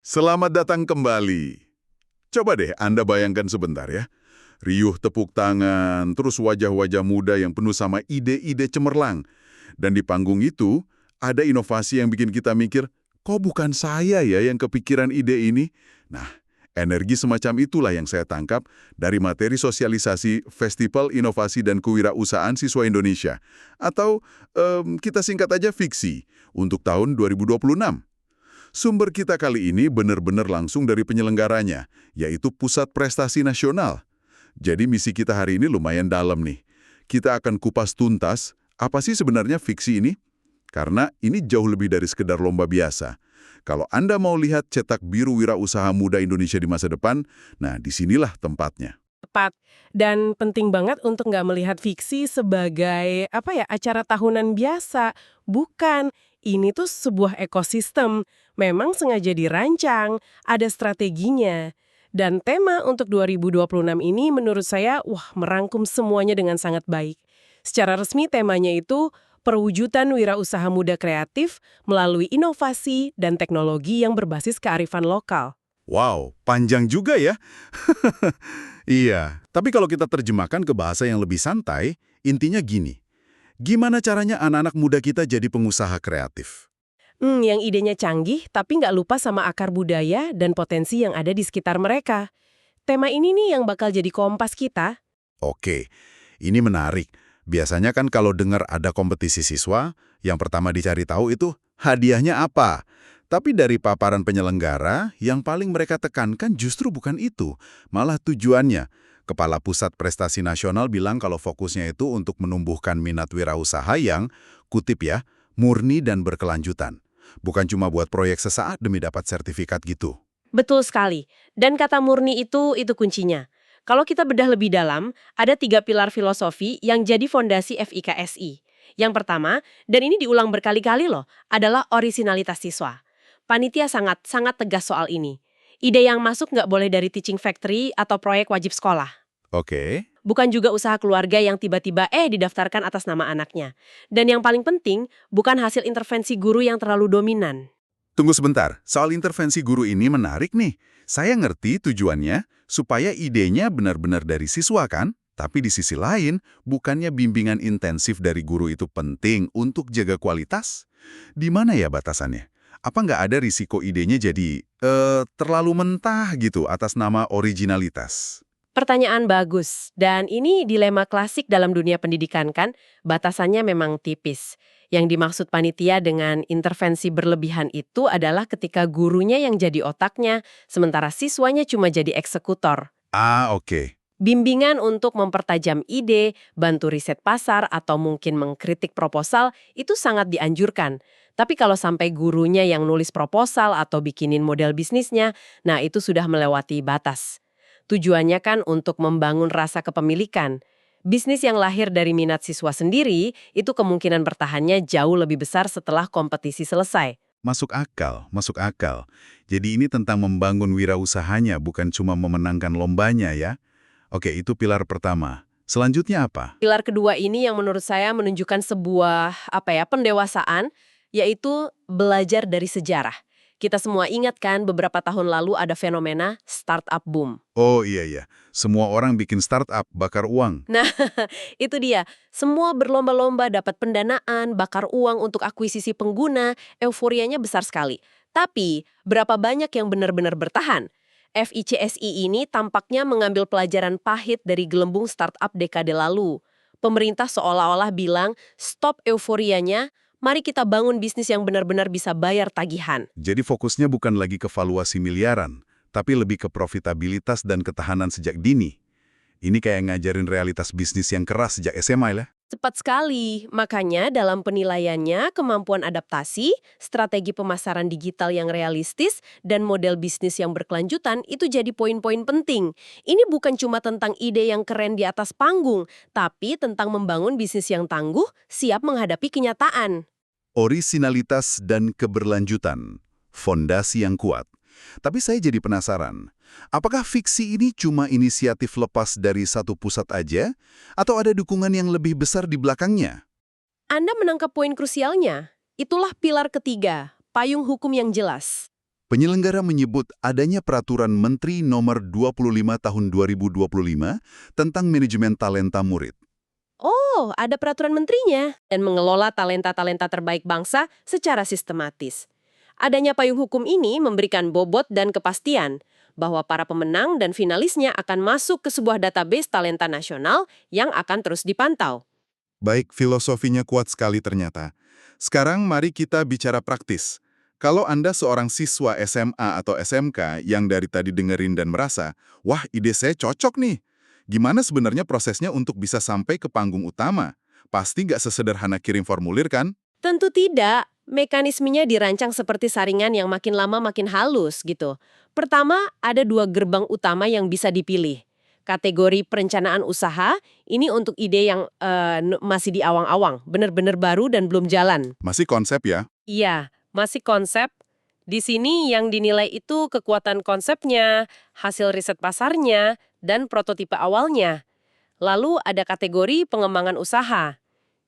Selamat datang kembali. Coba deh Anda bayangkan sebentar ya. Riuh tepuk tangan, terus wajah-wajah muda yang penuh sama ide-ide cemerlang. Dan di panggung itu, ada inovasi yang bikin kita mikir, kok bukan saya ya yang kepikiran ide ini? Nah, energi semacam itulah yang saya tangkap dari materi sosialisasi Festival Inovasi dan Kewirausahaan Siswa Indonesia. Atau kita singkat aja Fiksi, untuk tahun 2026. Sumber kita kali ini benar-benar langsung dari penyelenggaranya, yaitu Pusat Prestasi Nasional. Jadi misi kita hari ini lumayan dalam nih. Kita akan kupas tuntas, apa sih sebenarnya fiksi ini? Karena ini jauh lebih dari sekedar lomba biasa. Kalau Anda mau lihat cetak biru wirausaha muda Indonesia di masa depan, nah disinilah tempatnya. Tepat. Dan penting banget untuk nggak melihat fiksi sebagai acara tahunan biasa. Bukan. Ini tuh sebuah ekosistem. Memang sengaja dirancang, ada strateginya. Dan tema untuk 2026 ini menurut saya, merangkum semuanya dengan sangat baik. Secara resmi temanya itu perwujudan wirausaha muda kreatif melalui inovasi dan teknologi yang berbasis kearifan lokal. Wow, panjang juga ya. Iya, tapi kalau kita terjemahkan ke bahasa yang lebih santai, intinya gini. Gimana caranya anak-anak muda kita jadi pengusaha kreatif? Yang idenya canggih tapi nggak lupa sama akar budaya dan potensi yang ada di sekitar mereka. Tema ini nih yang bakal jadi kompas kita. Oke, ini menarik. Biasanya kan kalau dengar ada kompetisi siswa, yang pertama dicari tahu itu hadiahnya apa. Tapi dari paparan penyelenggara, yang paling mereka tekankan justru bukan itu, malah tujuannya. Kepala Pusat Prestasi Nasional bilang kalau fokusnya itu untuk menumbuhkan minat wirausaha yang, kutip ya, murni dan berkelanjutan. Bukan cuma buat proyek sesaat demi dapat sertifikat gitu. Betul sekali. Dan kata murni itu kuncinya. Kalau kita bedah lebih dalam, ada 3 pilar filosofi yang jadi fondasi FIKSI. Yang pertama, dan ini diulang berkali-kali loh, adalah orisinalitas siswa. Panitia sangat tegas soal ini. Ide yang masuk nggak boleh dari teaching factory atau proyek wajib sekolah. Oke. Bukan juga usaha keluarga yang tiba-tiba didaftarkan atas nama anaknya. Dan yang paling penting, bukan hasil intervensi guru yang terlalu dominan. Tunggu sebentar, soal intervensi guru ini menarik nih. Saya ngerti tujuannya, supaya idenya benar-benar dari siswa kan? Tapi di sisi lain, bukannya bimbingan intensif dari guru itu penting untuk jaga kualitas? Di mana ya batasannya? Apa nggak ada risiko idenya jadi terlalu mentah gitu atas nama originalitas? Pertanyaan bagus, dan ini dilema klasik dalam dunia pendidikan kan, batasannya memang tipis. Yang dimaksud panitia dengan intervensi berlebihan itu adalah ketika gurunya yang jadi otaknya, sementara siswanya cuma jadi eksekutor. Ah, oke. Bimbingan untuk mempertajam ide, bantu riset pasar, atau mungkin mengkritik proposal itu sangat dianjurkan. Tapi kalau sampai gurunya yang nulis proposal atau bikinin model bisnisnya, nah itu sudah melewati batas. Tujuannya kan untuk membangun rasa kepemilikan. Bisnis yang lahir dari minat siswa sendiri, itu kemungkinan bertahannya jauh lebih besar setelah kompetisi selesai. Masuk akal, masuk akal. Jadi ini tentang membangun wirausahanya, bukan cuma memenangkan lombanya ya. Oke, itu pilar pertama. Selanjutnya apa? Pilar kedua ini yang menurut saya menunjukkan sebuah pendewasaan, yaitu belajar dari sejarah. Kita semua ingat kan beberapa tahun lalu ada fenomena startup boom. Oh iya iya, semua orang bikin startup, bakar uang. Nah, itu dia. Semua berlomba-lomba dapat pendanaan, bakar uang untuk akuisisi pengguna, euforianya besar sekali. Tapi, berapa banyak yang benar-benar bertahan? FICSI ini tampaknya mengambil pelajaran pahit dari gelembung startup dekade lalu. Pemerintah seolah-olah bilang, stop euforianya, mari kita bangun bisnis yang benar-benar bisa bayar tagihan. Jadi fokusnya bukan lagi ke valuasi miliaran, tapi lebih ke profitabilitas dan ketahanan sejak dini. Ini kayak ngajarin realitas bisnis yang keras sejak SMA lah. Cepat sekali, makanya dalam penilaiannya kemampuan adaptasi, strategi pemasaran digital yang realistis, dan model bisnis yang berkelanjutan itu jadi poin-poin penting. Ini bukan cuma tentang ide yang keren di atas panggung, tapi tentang membangun bisnis yang tangguh, siap menghadapi kenyataan. Orisinalitas dan keberlanjutan, fondasi yang kuat. Tapi saya jadi penasaran, apakah fiksi ini cuma inisiatif lepas dari satu pusat aja? Atau ada dukungan yang lebih besar di belakangnya? Anda menangkap poin krusialnya. Itulah pilar ketiga, payung hukum yang jelas. Penyelenggara menyebut adanya peraturan Menteri Nomor 25 Tahun 2025 tentang manajemen talenta murid. Oh, ada peraturan menterinya dan mengelola talenta-talenta terbaik bangsa secara sistematis. Adanya payung hukum ini memberikan bobot dan kepastian bahwa para pemenang dan finalisnya akan masuk ke sebuah database talenta nasional yang akan terus dipantau. Baik, filosofinya kuat sekali ternyata. Sekarang mari kita bicara praktis. Kalau Anda seorang siswa SMA atau SMK yang dari tadi dengerin dan merasa, wah ide saya cocok nih. Gimana sebenarnya prosesnya untuk bisa sampai ke panggung utama? Pasti nggak sesederhana kirim formulir kan? Tentu tidak. Mekanismenya dirancang seperti saringan yang makin lama makin halus gitu. Pertama, ada 2 gerbang utama yang bisa dipilih. Kategori perencanaan usaha, ini untuk ide yang masih di awang-awang, benar-benar baru dan belum jalan. Masih konsep ya? Iya, masih konsep. Di sini yang dinilai itu kekuatan konsepnya, hasil riset pasarnya, dan prototipe awalnya. Lalu ada kategori pengembangan usaha.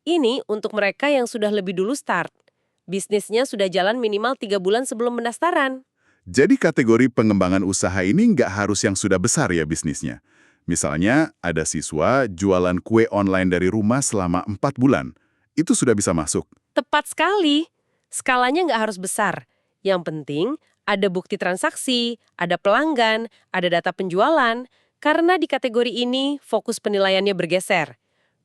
Ini untuk mereka yang sudah lebih dulu start. Bisnisnya sudah jalan minimal 3 bulan sebelum pendaftaran. Jadi kategori pengembangan usaha ini nggak harus yang sudah besar ya bisnisnya. Misalnya ada siswa jualan kue online dari rumah selama 4 bulan. Itu sudah bisa masuk. Tepat sekali. Skalanya nggak harus besar. Yang penting ada bukti transaksi, ada pelanggan, ada data penjualan. Karena di kategori ini fokus penilaiannya bergeser.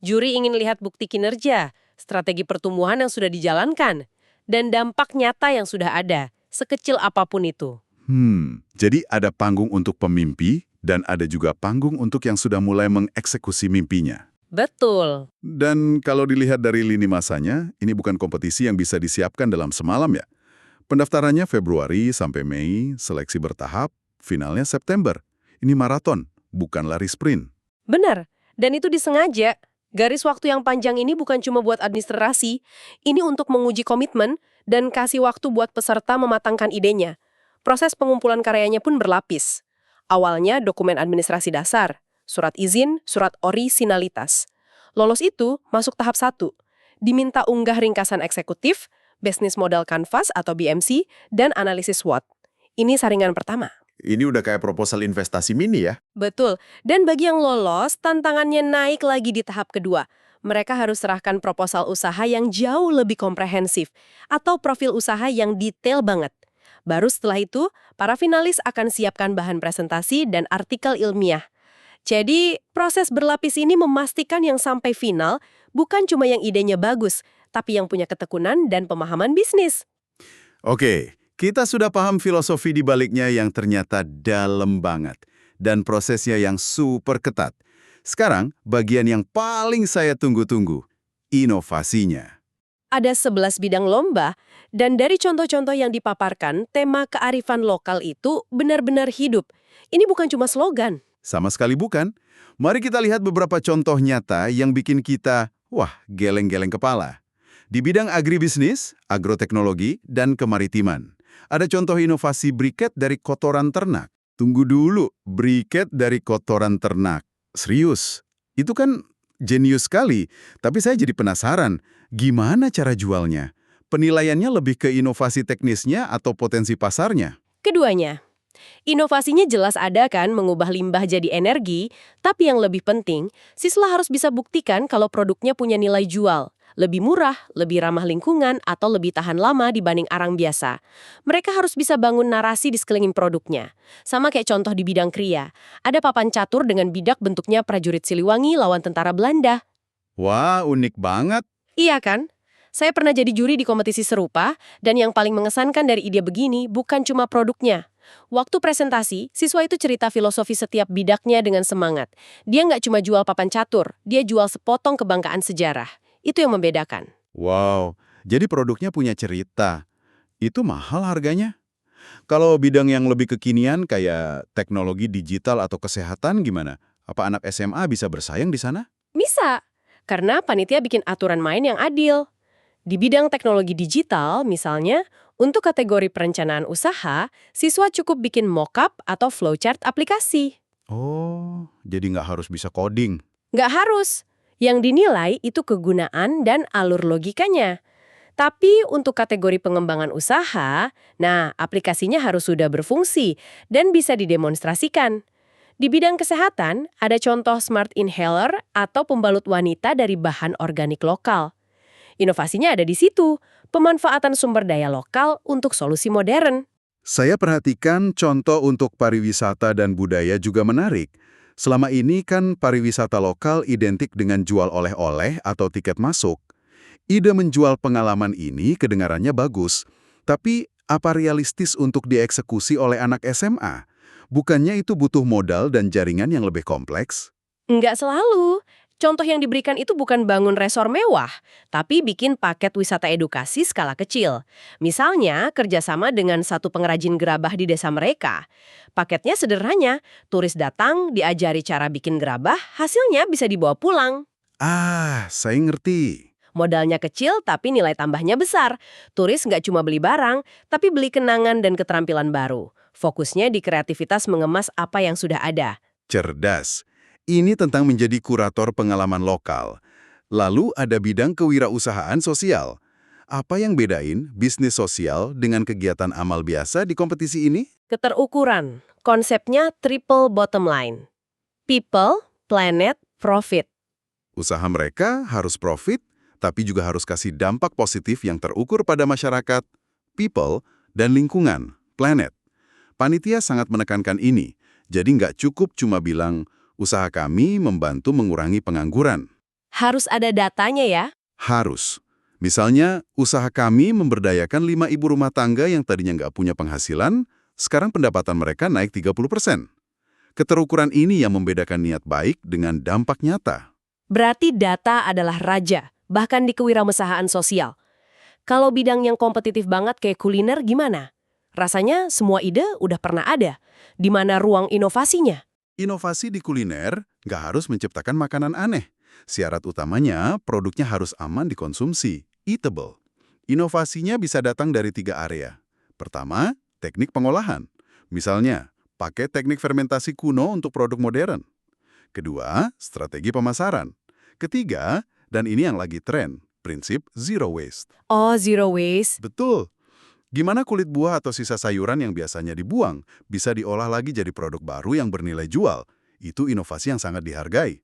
Juri ingin lihat bukti kinerja, strategi pertumbuhan yang sudah dijalankan, dan dampak nyata yang sudah ada, sekecil apapun itu. Jadi ada panggung untuk pemimpi dan ada juga panggung untuk yang sudah mulai mengeksekusi mimpinya. Betul. Dan kalau dilihat dari lini masanya, ini bukan kompetisi yang bisa disiapkan dalam semalam ya. Pendaftarannya Februari sampai Mei, seleksi bertahap, finalnya September. Ini maraton, bukan lari sprint. Benar, dan itu disengaja. Garis waktu yang panjang ini bukan cuma buat administrasi, ini untuk menguji komitmen dan kasih waktu buat peserta mematangkan idenya. Proses pengumpulan karyanya pun berlapis. Awalnya dokumen administrasi dasar, surat izin, surat orisinalitas. Lolos itu masuk tahap 1. Diminta unggah ringkasan eksekutif, Business Model Canvas atau BMC, dan analisis SWOT. Ini saringan pertama. Ini udah kayak proposal investasi mini ya? Betul. Dan bagi yang lolos, tantangannya naik lagi di tahap kedua. Mereka harus serahkan proposal usaha yang jauh lebih komprehensif atau profil usaha yang detail banget. Baru setelah itu, para finalis akan siapkan bahan presentasi dan artikel ilmiah. Jadi, proses berlapis ini memastikan yang sampai final bukan cuma yang idenya bagus, tapi yang punya ketekunan dan pemahaman bisnis. Oke, kita sudah paham filosofi di baliknya yang ternyata dalam banget. Dan prosesnya yang super ketat. Sekarang, bagian yang paling saya tunggu-tunggu, inovasinya. Ada 11 bidang lomba, dan dari contoh-contoh yang dipaparkan, tema kearifan lokal itu benar-benar hidup. Ini bukan cuma slogan. Sama sekali bukan. Mari kita lihat beberapa contoh nyata yang bikin kita, wah, geleng-geleng kepala. Di bidang agribisnis, agroteknologi, dan kemaritiman. Ada contoh inovasi briket dari kotoran ternak. Tunggu dulu, briket dari kotoran ternak. Serius, itu kan jenius sekali. Tapi saya jadi penasaran, gimana cara jualnya? Penilaiannya lebih ke inovasi teknisnya atau potensi pasarnya? Keduanya. Inovasinya jelas ada kan mengubah limbah jadi energi, tapi yang lebih penting, siswa harus bisa buktikan kalau produknya punya nilai jual. Lebih murah, lebih ramah lingkungan, atau lebih tahan lama dibanding arang biasa. Mereka harus bisa bangun narasi di sekeliling produknya. Sama kayak contoh di bidang kriya. Ada papan catur dengan bidak bentuknya prajurit Siliwangi lawan tentara Belanda. Wah, unik banget. Iya kan? Saya pernah jadi juri di kompetisi serupa, dan yang paling mengesankan dari ide begini bukan cuma produknya. Waktu presentasi, siswa itu cerita filosofi setiap bidaknya dengan semangat. Dia nggak cuma jual papan catur, dia jual sepotong kebanggaan sejarah. Itu yang membedakan. Wow, jadi produknya punya cerita. Itu mahal harganya? Kalau bidang yang lebih kekinian kayak teknologi digital atau kesehatan gimana? Apa anak SMA bisa bersaing di sana? Bisa, karena panitia bikin aturan main yang adil. Di bidang teknologi digital, misalnya, untuk kategori perencanaan usaha, siswa cukup bikin mockup atau flowchart aplikasi. Oh, jadi nggak harus bisa coding. Nggak harus. Yang dinilai itu kegunaan dan alur logikanya. Tapi untuk kategori pengembangan usaha, nah aplikasinya harus sudah berfungsi dan bisa didemonstrasikan. Di bidang kesehatan, ada contoh smart inhaler atau pembalut wanita dari bahan organik lokal. Inovasinya ada di situ, pemanfaatan sumber daya lokal untuk solusi modern. Saya perhatikan contoh untuk pariwisata dan budaya juga menarik. Selama ini kan pariwisata lokal identik dengan jual oleh-oleh atau tiket masuk. Ide menjual pengalaman ini kedengarannya bagus, tapi apa realistis untuk dieksekusi oleh anak SMA? Bukannya itu butuh modal dan jaringan yang lebih kompleks? Nggak selalu. Contoh yang diberikan itu bukan bangun resor mewah, tapi bikin paket wisata edukasi skala kecil. Misalnya, kerjasama dengan satu pengrajin gerabah di desa mereka. Paketnya sederhana, turis datang, diajari cara bikin gerabah, hasilnya bisa dibawa pulang. Ah, saya ngerti. Modalnya kecil tapi nilai tambahnya besar. Turis nggak cuma beli barang, tapi beli kenangan dan keterampilan baru. Fokusnya di kreativitas mengemas apa yang sudah ada. Cerdas. Ini tentang menjadi kurator pengalaman lokal. Lalu ada bidang kewirausahaan sosial. Apa yang bedain bisnis sosial dengan kegiatan amal biasa di kompetisi ini? Keterukuran. Konsepnya triple bottom line. People, planet, profit. Usaha mereka harus profit, tapi juga harus kasih dampak positif yang terukur pada masyarakat, people, dan lingkungan, planet. Panitia sangat menekankan ini, jadi nggak cukup cuma bilang, usaha kami membantu mengurangi pengangguran. Harus ada datanya ya. Harus. Misalnya, usaha kami memberdayakan 5 ibu rumah tangga yang tadinya nggak punya penghasilan, sekarang pendapatan mereka naik 30%. Keterukuran ini yang membedakan niat baik dengan dampak nyata. Berarti data adalah raja, bahkan di kewirausahaan sosial. Kalau bidang yang kompetitif banget kayak kuliner gimana? Rasanya semua ide udah pernah ada. Di mana ruang inovasinya? Inovasi di kuliner nggak harus menciptakan makanan aneh. Syarat utamanya, produknya harus aman dikonsumsi, eatable. Inovasinya bisa datang dari 3 area. Pertama, teknik pengolahan. Misalnya, pakai teknik fermentasi kuno untuk produk modern. Kedua, strategi pemasaran. Ketiga, dan ini yang lagi tren, prinsip zero waste. Oh, zero waste. Betul. Gimana kulit buah atau sisa sayuran yang biasanya dibuang bisa diolah lagi jadi produk baru yang bernilai jual? Itu inovasi yang sangat dihargai.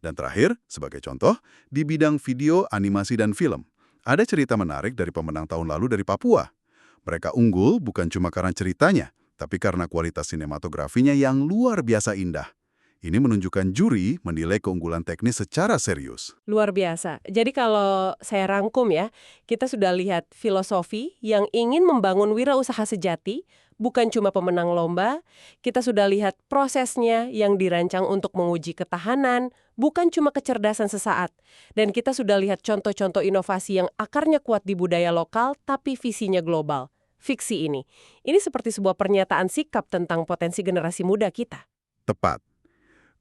Dan terakhir, sebagai contoh, di bidang video, animasi, dan film. Ada cerita menarik dari pemenang tahun lalu dari Papua. Mereka unggul bukan cuma karena ceritanya, tapi karena kualitas sinematografinya yang luar biasa indah. Ini menunjukkan juri menilai keunggulan teknis secara serius. Luar biasa. Jadi kalau saya rangkum ya, kita sudah lihat filosofi yang ingin membangun wirausaha sejati, bukan cuma pemenang lomba. Kita sudah lihat prosesnya yang dirancang untuk menguji ketahanan, bukan cuma kecerdasan sesaat. Dan kita sudah lihat contoh-contoh inovasi yang akarnya kuat di budaya lokal, tapi visinya global. Fiksi ini seperti sebuah pernyataan sikap tentang potensi generasi muda kita. Tepat.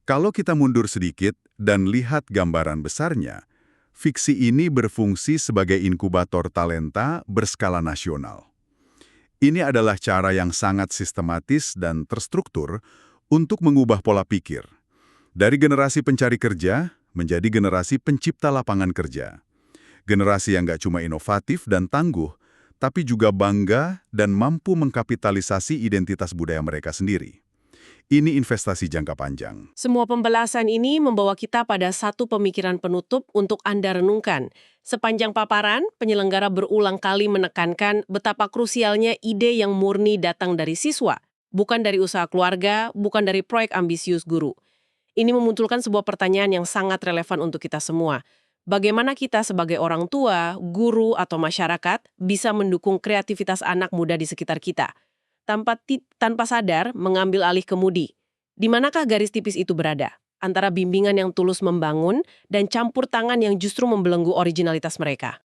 Kalau kita mundur sedikit dan lihat gambaran besarnya, fiksi ini berfungsi sebagai inkubator talenta berskala nasional. Ini adalah cara yang sangat sistematis dan terstruktur untuk mengubah pola pikir. Dari generasi pencari kerja menjadi generasi pencipta lapangan kerja. Generasi yang nggak cuma inovatif dan tangguh, tapi juga bangga dan mampu mengkapitalisasi identitas budaya mereka sendiri. Ini investasi jangka panjang. Semua pembelasan ini membawa kita pada satu pemikiran penutup untuk Anda renungkan. Sepanjang paparan, penyelenggara berulang kali menekankan betapa krusialnya ide yang murni datang dari siswa, bukan dari usaha keluarga, bukan dari proyek ambisius guru. Ini memunculkan sebuah pertanyaan yang sangat relevan untuk kita semua. Bagaimana kita sebagai orang tua, guru, atau masyarakat bisa mendukung kreativitas anak muda di sekitar kita? Tanpa sadar mengambil alih kemudi. Di manakah garis tipis itu berada? Antara bimbingan yang tulus membangun dan campur tangan yang justru membelenggu originalitas mereka.